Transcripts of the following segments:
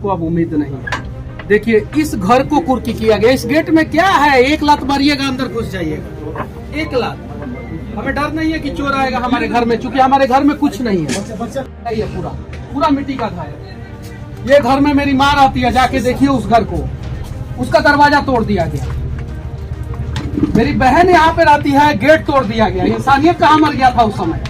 को अब उम्मीद नहीं है। देखिए इस घर को कुर्की किया गया। इस गेट में क्या है, एक लात मारिएगा अंदर घुस जाइएगा, एक लात। हमें डर नहीं है कि चोर आएगा हमारे घर में, क्योंकि हमारे घर में कुछ नहीं है। ये पूरा पूरा मिट्टी का घर है। ये घर में मेरी माँ रहती है, जाके देखिए उस घर को, उसका दरवाजा तोड़ दिया गया। मेरी बहन यहाँ पे रहती है, गेट तोड़ दिया गया। इंसानियत कहाँ मर गया था उस समय,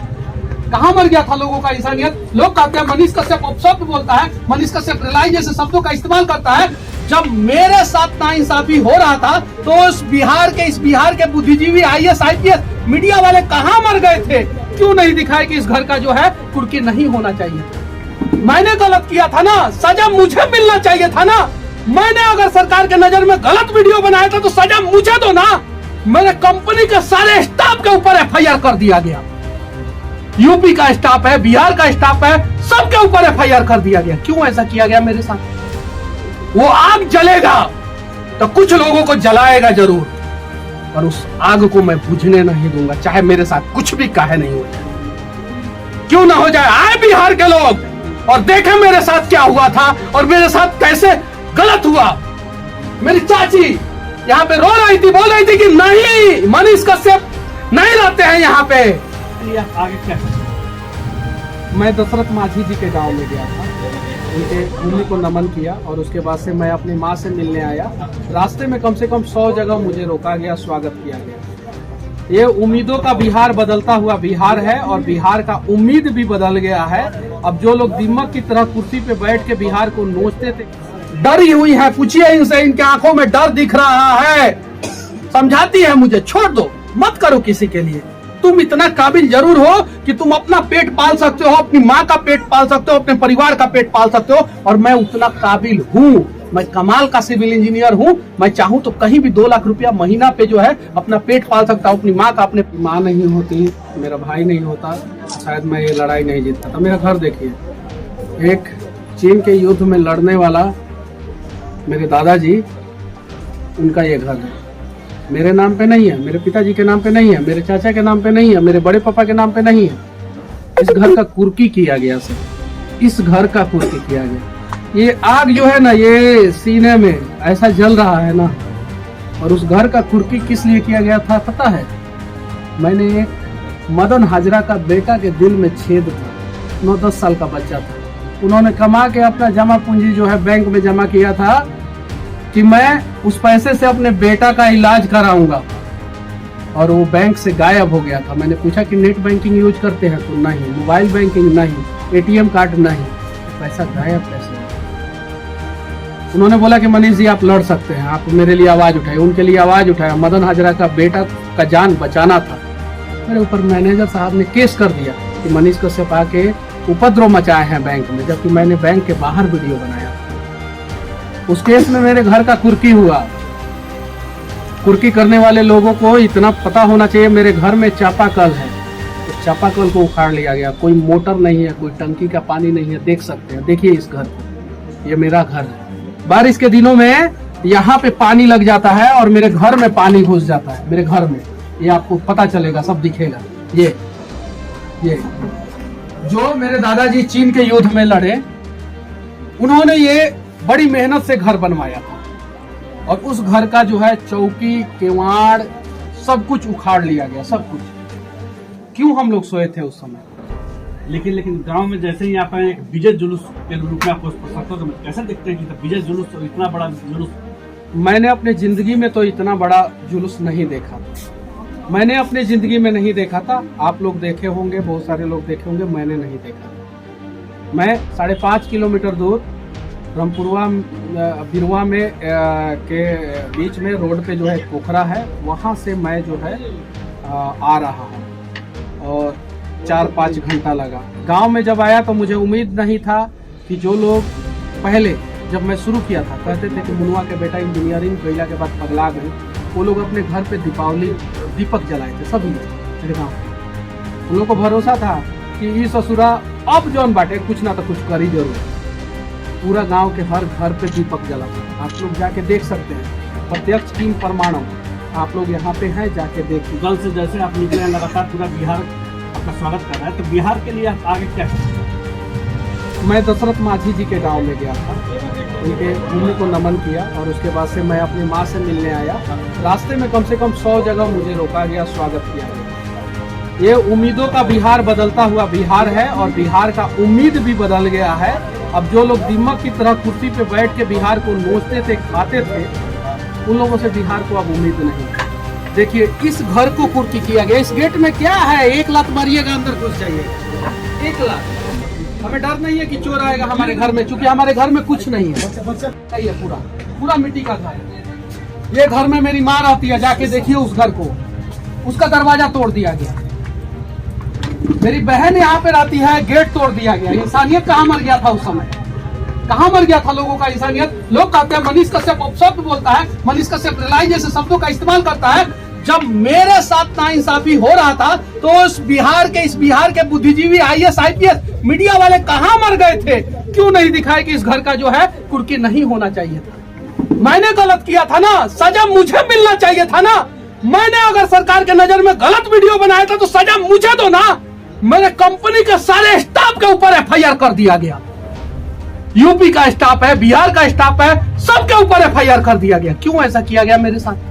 कहाँ मर गया था लोगों का इंसानियत। लोग कहते हैं मनीष कश्यप अपशब्द बोलता है, मनीष कश्यप रिलाई जैसे शब्दों का इस्तेमाल करता है। जब मेरे साथ नाइंसाफी हो रहा था तो इस बिहार के बुद्धिजीवी IAS IPS मीडिया वाले कहाँ मर गए थे? क्यों नहीं दिखाए कि इस घर का जो है कुर्की नहीं होना चाहिए। मैंने गलत किया था ना, सजा मुझे मिलना चाहिए था ना। मैंने अगर सरकार के नजर में गलत वीडियो बनाया था तो सजा मुझे दो ना। मेरे कंपनी के सारे स्टाफ के ऊपर FIR कर दिया गया। यूपी का स्टाफ है, बिहार का स्टाफ है, सबके ऊपर FIR कर दिया गया। क्यों ऐसा किया गया मेरे साथ? वो आग जलेगा तो कुछ लोगों को जलाएगा जरूर, पर उस आग को मैं बुझने नहीं दूंगा, चाहे मेरे साथ कुछ भी काहे नहीं हो जाए। क्यों ना हो जाए, आए बिहार के लोग और देखें मेरे साथ क्या हुआ था और मेरे साथ कैसे गलत हुआ। मेरी चाची यहाँ पे रो रही थी, बोल रही थी कि नहीं मनीष कश्यप नहीं रहते हैं यहाँ पे। आगे क्या? मैं दशरथ माझी जी के गांव में गया था, उनके भूमि को नमन किया और उसके बाद से मैं अपनी माँ से मिलने आया। रास्ते में कम से कम 100 जगह मुझे रोका गया, स्वागत किया गया। ये उम्मीदों का बिहार बदलता हुआ बिहार है और बिहार का उम्मीद भी बदल गया है। अब जो लोग दीमक की तरह कुर्सी पे बैठ के बिहार को नोचते थे, डरी हुई है। पूछिए इनसे, इनके आंखों में डर दिख रहा है। समझाती है मुझे, छोड़ दो, मत करो किसी के लिए। तुम इतना काबिल जरूर हो कि तुम अपना पेट पाल सकते हो, अपनी माँ का पेट पाल सकते हो, अपने परिवार का पेट पाल सकते हो, और मैं उतना काबिल हूँ। मैं कमाल का सिविल इंजीनियर हूँ। मैं चाहूँ तो कहीं भी 2 लाख रुपया महीना पे जो है अपना पेट पाल सकता हूँ। अपनी माँ का, अपने माँ नहीं होती, मेरा भाई नहीं होता, शायद मैं ये लड़ाई नहीं जीतता था। मेरा घर देखिए, एक चीन के युद्ध में लड़ने वाला मेरे दादाजी, उनका ये घर है। मेरे नाम पे नहीं है, मेरे पिताजी के नाम पे नहीं है, मेरे चाचा के नाम पे नहीं है, मेरे बड़े पापा के नाम पे नहीं है। इस घर का कुर्की किया गया सर, इस घर का कुर्की किया गया। ये आग जो है ना, ये सीने में ऐसा जल रहा है ना। और उस घर का कुर्की किस लिए किया गया था पता है? मैंने एक मदन हाजरा का बेटा के दिल में छेद था, 9-10 साल का बच्चा था। उन्होंने कमा के अपना जमा पूंजी जो है बैंक में जमा किया था कि मैं उस पैसे से अपने बेटा का इलाज कराऊंगा, और वो बैंक से गायब हो गया था। मैंने पूछा कि नेट बैंकिंग यूज करते हैं? तो नहीं। मोबाइल बैंकिंग नहीं, ATM कार्ड नहीं। पैसा गायब कैसे? उन्होंने बोला कि मनीष जी आप लड़ सकते हैं, आप मेरे लिए आवाज उठाए। उनके लिए आवाज उठाया। मदन हाजरा का बेटा का जान बचाना था। मेरे ऊपर मैनेजर साहब ने केस कर दिया कि मनीष कश्यप आके उपद्रव मचाए हैं बैंक में, जबकि मैंने बैंक के बाहर वीडियो बनाया। उस केस में मेरे घर का कुर्की हुआ। कुर्की करने वाले लोगों को इतना पता होना चाहिए, मेरे घर में चापाकल है, तो चापाकल को उखाड़ लिया गया। कोई मोटर नहीं है, कोई टंकी का पानी नहीं है। देख सकते हैं, देखिए इस घर को, ये मेरा घर है। बारिश के दिनों में यहाँ पे पानी लग जाता है और मेरे घर में पानी घुस जाता है। मेरे घर में, ये आपको पता चलेगा, सब दिखेगा। ये जो मेरे दादाजी चीन के युद्ध में लड़े, उन्होंने ये बड़ी मेहनत से घर बनवाया था, और उस घर का जो है चौकी, केवाड़, सब कुछ उखाड़ लिया गया, सब कुछ। क्यों? हम लोग सोए थे उस समय। लेकिन गांव में जैसे ही आप एक विजय जुलूस के रूप में आपको कैसे देखते हैं कि विजय जुलूस, इतना बड़ा जुलूस? मैंने अपने जिंदगी में तो इतना बड़ा जुलूस नहीं देखा। मैंने अपनी जिंदगी में नहीं देखा था। आप लोग देखे होंगे, बहुत सारे लोग देखे होंगे, मैंने नहीं देखा। मैं 5.5 किलोमीटर दूर रामपुरवा बिरवा में के बीच में रोड पे जो है पोखरा है, वहाँ से मैं जो है आ रहा हूँ, और 4-5 घंटा लगा। गांव में जब आया तो मुझे उम्मीद नहीं था कि जो लोग पहले जब मैं शुरू किया था कहते थे कि मुनवा के बेटा इंजीनियरिंग कैला के बाद पगला गए, वो लोग अपने घर पे दीपक जलाए थे सभी लोग मेरे गाँव। उन लोगों को भरोसा था कि ई ससुरा अब जौन बाटे कुछ ना तो कुछ करी जरूर। पूरा गांव के हर घर पे दीपक जला था। आप लोग जाके देख सकते हैं, प्रत्यक्ष टीम प्रमाणम। आप लोग यहाँ पे हैं, जाके देखिए। कल से जैसे आप निकले, लगातार पूरा बिहार आपका स्वागत कर रहा है, तो बिहार के लिए आगे क्या? मैं दशरथ माझी जी के गांव में गया था। उनके भूमि को नमन किया और उसके बाद से मैं अपनी माँ से मिलने आया। रास्ते में कम से कम 100 जगह मुझे रोका गया, स्वागत किया गया। ये उम्मीदों का बिहार बदलता हुआ बिहार है और बिहार का उम्मीद भी बदल गया है। अब जो लोग दीमक की तरह कुर्सी पे बैठ के बिहार को नोचते थे, खाते थे, उन लोगों से बिहार को अब उम्मीद नहीं। देखिए इस घर को कुर्की किया गया। इस गेट में क्या है, 1 लात मारिएगा अंदर घुस जाइएगा, 1 लात। हमें डर नहीं है कि चोर आएगा हमारे घर में, क्योंकि हमारे घर में कुछ नहीं है। ये पूरा पूरा मिट्टी का घर है। ये घर में मेरी माँ रहती है, जाके देखिए उस घर को, उसका दरवाजा तोड़ दिया गया। मेरी बहन यहाँ पे रहती है, गेट तोड़ दिया गया। इंसानियत कहाँ मर गया था उस समय, कहाँ मर गया था लोगों का इंसानियत। लोग कहते हैं मनीष कश्यप अपशब्द बोलता है, मनीष कश्यप रिलाई जैसे शब्दों का इस्तेमाल करता है। जब मेरे साथ नाइंसाफी हो रहा था तो इस बिहार के बुद्धिजीवी IAS IPS मीडिया वाले कहाँ मर गए थे? क्यों नहीं दिखाए कि इस घर का जो है कुर्की नहीं होना चाहिए था? मैंने गलत किया था ना, सजा मुझे मिलना चाहिए था ना। मैंने अगर सरकार के नजर में गलत वीडियो बनाया था तो सजा मुझे दो ना। मेरे कंपनी के सारे स्टाफ के ऊपर FIR कर दिया गया। यूपी का स्टाफ है, बिहार का स्टाफ है, सबके ऊपर FIR कर दिया गया। क्यों ऐसा किया गया मेरे साथ?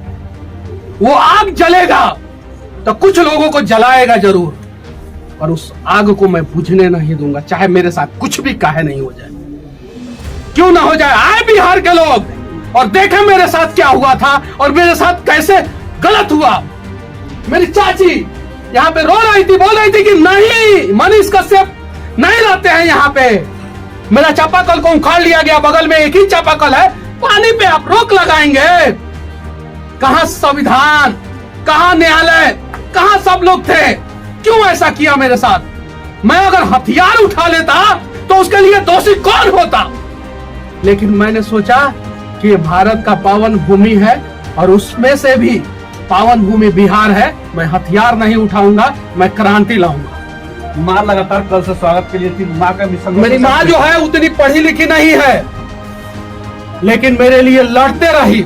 वो आग जलेगा तो कुछ लोगों को जलाएगा जरूर, और उस आग को मैं बुझने नहीं दूंगा, चाहे मेरे साथ कुछ भी काहे नहीं हो जाए। क्यों ना हो जाए, आए बिहार के लोग और देखें मेरे साथ क्या हुआ था और मेरे साथ कैसे गलत हुआ। मेरी चाची यहाँ पे रो रही थी, बोल रही थी कि नहीं मनीष कश्यप नहीं रहते हैं यहाँ पे। मेरा चापाकल को उखाड़ लिया गया, बगल में एक ही चापाकल है, पानी पे आप रोक लगाएंगे। कहां संविधान, कहां न्यायालय, कहां सब लोग थे? क्यों ऐसा किया मेरे साथ? मैं अगर हथियार उठा लेता तो उसके लिए दोषी कौन होता? लेकिन मैंने सोचा कि ये भारत का पावन भूमि है और उसमें से भी पावन भूमि बिहार है। मैं हथियार नहीं उठाऊंगा, मैं क्रांति लाऊंगा। माँ लगातार कल से स्वागत के लिए थी। माँ का मिशन, मेरी माँ जो है उतनी पढ़ी लिखी नहीं है, लेकिन मेरे लिए लड़ते रही।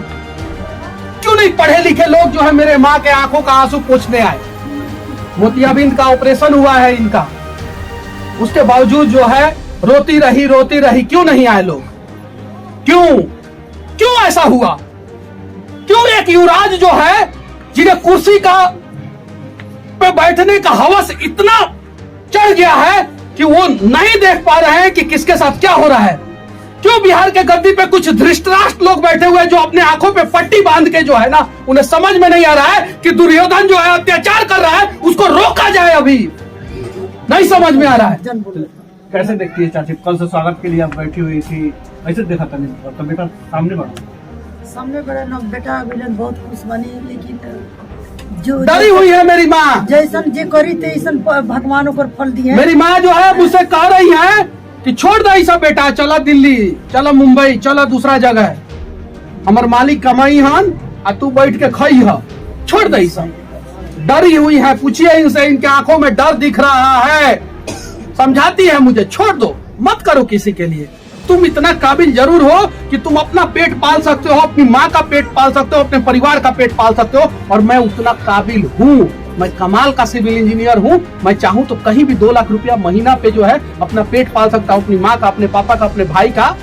क्यों नहीं पढ़े लिखे लोग जो है मेरे माँ के आंखों का आंसू पोंछने आए? मोतियाबिंद का ऑपरेशन हुआ है इनका, उसके बावजूद जो है रोती रही। क्यों नहीं आए लोग? क्यों ऐसा हुआ? क्यों एक युवराज जो है जिन्हें कुर्सी का पे बैठने का हवस इतना चढ़ गया है कि वो नहीं देख पा रहे हैं कि किसके साथ क्या हो रहा है? क्यों बिहार के गद्दी पे कुछ धृष्टराष्ट्र लोग बैठे हुए जो अपने आंखों पे पट्टी बांध के जो है ना, उन्हें समझ में नहीं आ रहा है कि दुर्योधन जो है अत्याचार कर रहा है, उसको रोका जाए। अभी नहीं समझ में आ रहा है। कैसे देखती है चाची? कल से स्वागत के लिए आप बैठी हुई थी, ऐसे देखा था नहीं? तो बेटा सामने बड़ा ना बेटा मिलन बहुत खुश बनी, लेकिन जो डरी हुई है मेरी माँ। जैसन जे करी तैसन भगवान ऊपर फल दिए। मेरी माँ जो है मुझसे कह रही है कि छोड़ दे सब बेटा, चला दिल्ली, चला मुंबई, चला दूसरा जगह, हमार मालिक कमाई हन आ तू बैठ के खाई है, छोड़ दे सब। डरी हुई है, पूछिए इनसे, इनके आंखों में डर दिख रहा है। समझाती है मुझे, छोड़ दो, मत करो किसी के लिए। तुम इतना काबिल जरूर हो कि तुम अपना पेट पाल सकते हो, अपनी माँ का पेट पाल सकते हो, अपने परिवार का पेट पाल सकते हो, और मैं उतना काबिल हूँ। मैं कमाल का सिविल इंजीनियर हूँ। मैं चाहूँ तो कहीं भी 2 लाख रुपया महीना पे जो है अपना पेट पाल सकता हूँ, अपनी माँ का, अपने पापा का, अपने भाई का।